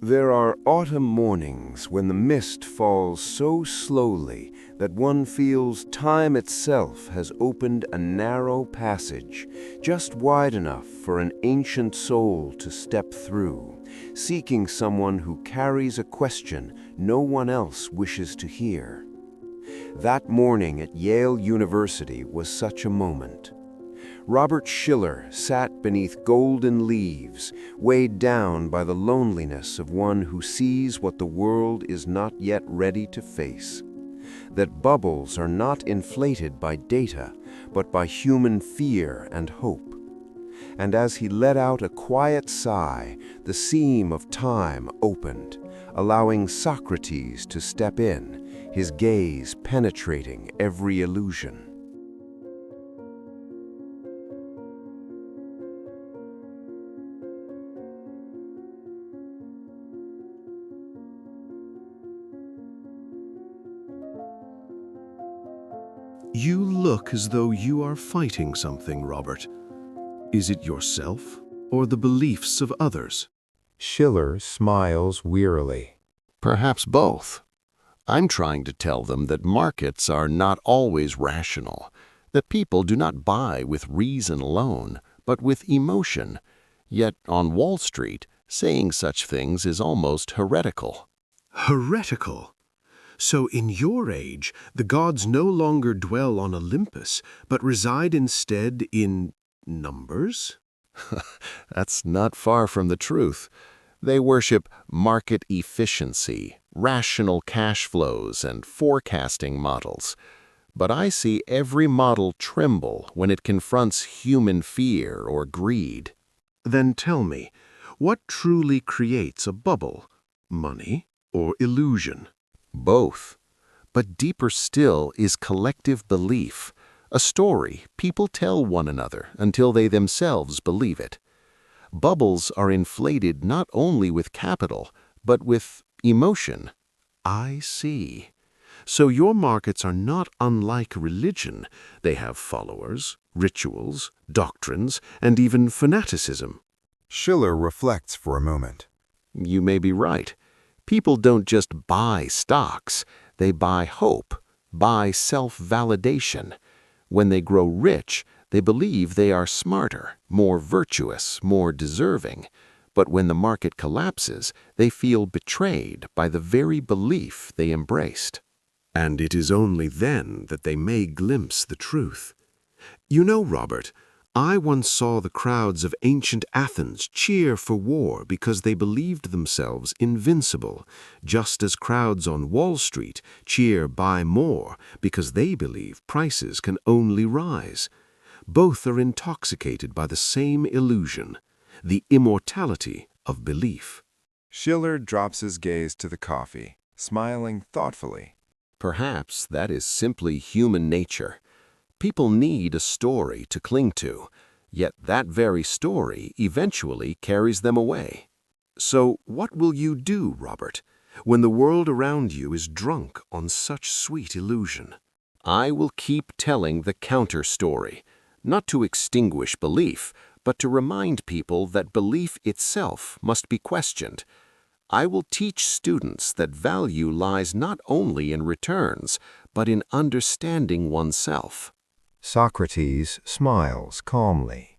There are autumn mornings when the mist falls so slowly that one feels time itself has opened a narrow passage, just wide enough for an ancient soul to step through, seeking someone who carries a question no one else wishes to hear. That morning at Yale University was such a moment. Robert Shiller sat beneath golden leaves, weighed down by the loneliness of one who sees what the world is not yet ready to face. That bubbles are not inflated by data, but by human fear and hope. And as he let out a quiet sigh, the seam of time opened, allowing Socrates to step in, his gaze penetrating every illusion. You look as though you are fighting something, Robert. Is it yourself or the beliefs of others? Shiller smiles wearily. Perhaps both. I'm trying to tell them that markets are not always rational, that people do not buy with reason alone, but with emotion. Yet on Wall Street, saying such things is almost heretical. Heretical? So in your age, the gods no longer dwell on Olympus, but reside instead in numbers? That's not far from the truth. They worship market efficiency, rational cash flows, and forecasting models. But I see every model tremble when it confronts human fear or greed. Then tell me, what truly creates a bubble? Money or illusion? Both. But deeper still is collective belief, a story people tell one another until they themselves believe it. Bubbles are inflated not only with capital, but with emotion. I see. So your markets are not unlike religion. They have followers, rituals, doctrines, and even fanaticism. Shiller reflects for a moment. You may be right. People don't just buy stocks, they buy hope, buy self-validation. When they grow rich, they believe they are smarter, more virtuous, more deserving. But when the market collapses, they feel betrayed by the very belief they embraced. And it is only then that they may glimpse the truth. You know, Robert, I once saw the crowds of ancient Athens cheer for war because they believed themselves invincible, just as crowds on Wall Street cheer buy more because they believe prices can only rise. Both are intoxicated by the same illusion, the immortality of belief. Shiller drops his gaze to the coffee, smiling thoughtfully. Perhaps that is simply human nature. People need a story to cling to, yet that very story eventually carries them away. So what will you do, Robert, when the world around you is drunk on such sweet illusion? I will keep telling the counter story, not to extinguish belief, but to remind people that belief itself must be questioned. I will teach students that value lies not only in returns, but in understanding oneself. Socrates smiles calmly.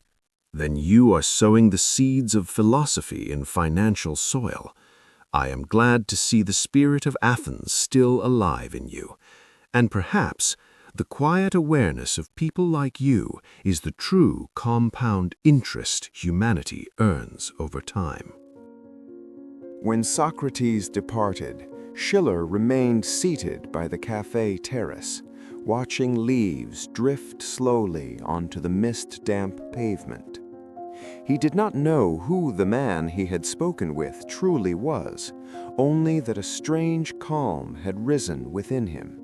Then you are sowing the seeds of philosophy in financial soil. I am glad to see the spirit of Athens still alive in you. And perhaps the quiet awareness of people like you is the true compound interest humanity earns over time. When Socrates departed, Shiller remained seated by the cafe terrace, watching leaves drift slowly onto the mist-damp pavement. He did not know who the man he had spoken with truly was, only that a strange calm had risen within him,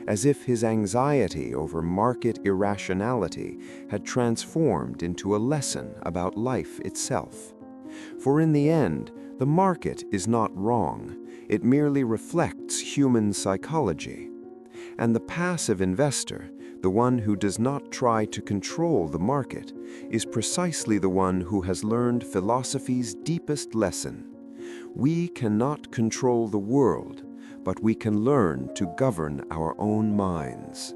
as if his anxiety over market irrationality had transformed into a lesson about life itself. For in the end, the market is not wrong, it merely reflects human psychology. And the passive investor, the one who does not try to control the market, is precisely the one who has learned philosophy's deepest lesson. We cannot control the world, but we can learn to govern our own minds.